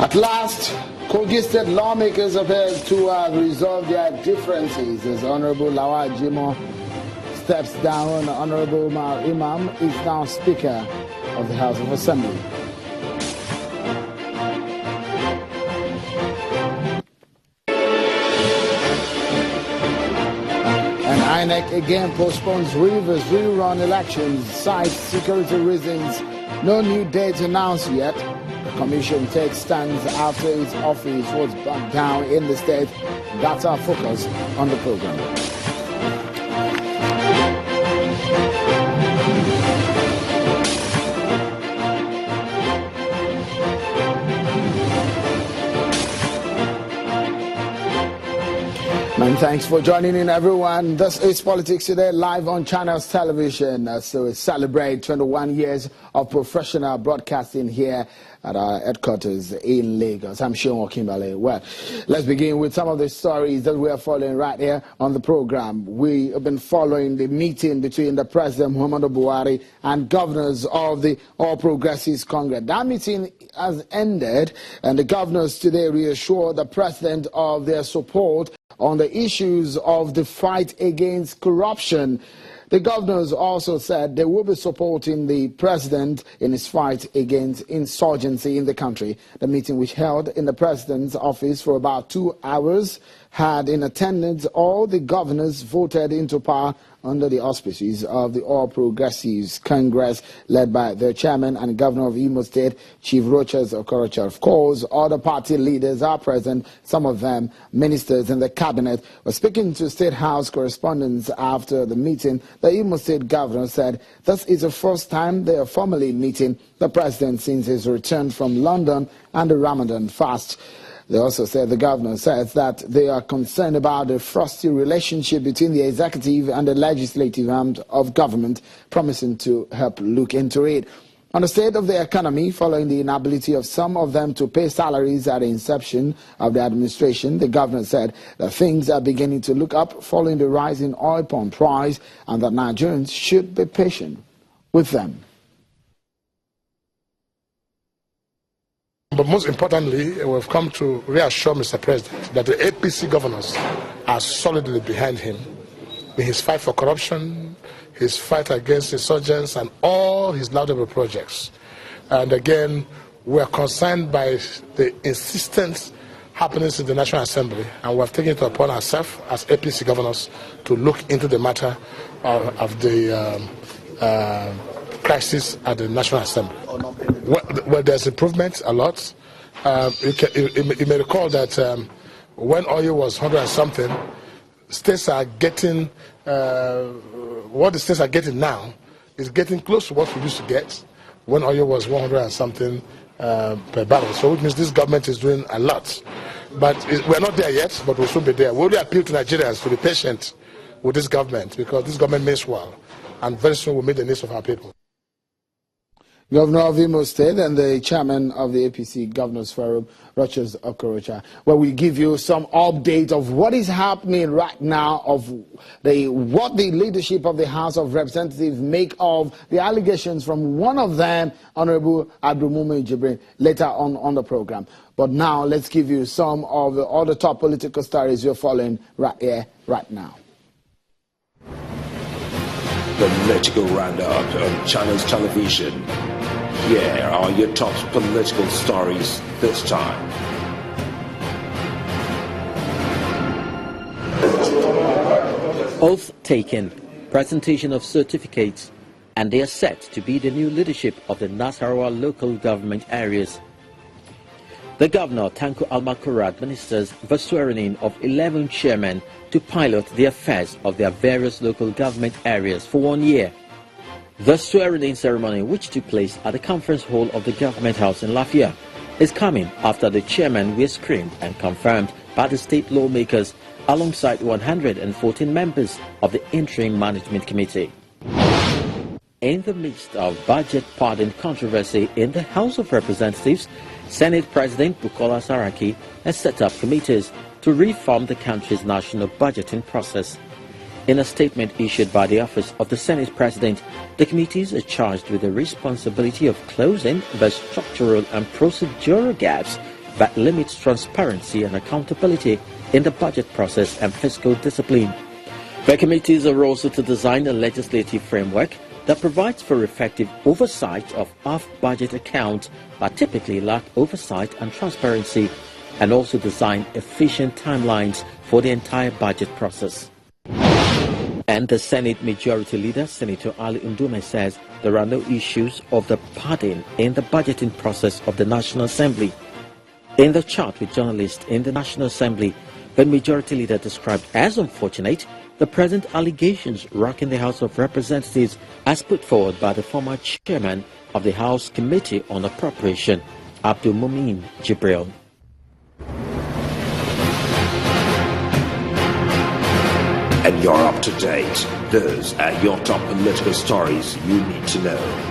At last, Kogi State lawmakers appear to have resolved their differences as Honorable Lawal Jimoh steps down. Honorable Umar Imam is now Speaker of the House of Assembly. And INEC again postpones Rivers rerun elections, cites security reasons. No new dates announced yet. The commission takes stands after its office was burnt down in the state. That's our focus on the program. And thanks for joining in, everyone. This is Politics Today, live on Channels Television. So we celebrate 21 years of professional broadcasting here at our headquarters in Lagos. I'm Sean Kimbale. Well, let's begin with some of the stories that we are following right here on the program. We have been following the meeting between the President Muhammadu Buhari and governors of the All Progressives Congress. That meeting has ended, and the governors today reassured the President of their support on the issues of the fight against corruption. The governors also said they will be supporting the president in his fight against insurgency in the country. The meeting, which held in the president's office for about 2 hours, had in attendance all the governors voted into power under the auspices of the All Progressives Congress, led by their chairman and governor of Imo State, Chief Rochas Okorocha. Of course, other party leaders are present, some of them ministers in the cabinet. But speaking to State House correspondents after the meeting, the Imo State governor said this is the first time they are formally meeting the president since his return from London and the Ramadan fast. They also said, the governor says, that they are concerned about the frosty relationship between the executive and the legislative arm of government, promising to help look into it. On the state of the economy, following the inability of some of them to pay salaries at the inception of the administration, the governor said that things are beginning to look up following the rise in oil pump price, and that Nigerians should be patient with them. But most importantly, we've come to reassure Mr. President that the APC governors are solidly behind him in his fight for corruption, his fight against insurgents, and all his laudable projects. And again, we are concerned by the insistent happenings in the National Assembly, and we have taken it upon ourselves as APC governors to look into the matter of the crisis at the National Assembly. Well, there's improvement a lot. You may recall that when oil was 100 and something, states are getting, what the states are getting now is getting close to what we used to get when oil was 100 and something per barrel. So it means this government is doing a lot. But we're not there yet, but we'll soon be there. We only appeal to Nigerians to be patient with this government, because this government means well, and very soon we'll meet the needs of our people. Governor of Imo State and the chairman of the APC Governors Forum, Rochas Okorocha, where we give you some update of what is happening right now, of what the leadership of the House of Representatives make of the allegations from one of them, Honorable Abdulmumin Jibrin, later on the program. But now let's give you some of the other top political stories you're following right here, right now. Political roundup on Channels Television. Here are your top political stories this time. Oath taken, presentation of certificates, and they are set to be the new leadership of the Nasarawa local government areas. The governor, Tanko Almakura, administers the swearing-in of 11 chairmen to pilot the affairs of their various local government areas for 1 year. The swearing-in ceremony, which took place at the conference hall of the Government House in Lafayette, is coming after the chairmen were screened and confirmed by the state lawmakers alongside 114 members of the Interim Management Committee. In the midst of budget pardon controversy in the House of Representatives, Senate President Bukola Saraki has set up committees to reform the country's national budgeting process. In a statement issued by the Office of the Senate President, the committees are charged with the responsibility of closing the structural and procedural gaps that limits transparency and accountability in the budget process and fiscal discipline. The committees are also to design a legislative framework that provides for effective oversight of off-budget accounts that typically lack oversight and transparency, and also design efficient timelines for the entire budget process. And the Senate Majority Leader, Senator Ali Ndume, says there are no issues of the padding in the budgeting process of the National Assembly. In the chat with journalists in the National Assembly, the Majority Leader described as unfortunate the present allegations rocking the House of Representatives as put forward by the former chairman of the House Committee on Appropriation, Abdul Mumin Jibril. And you're up to date. Those are your top political stories you need to know.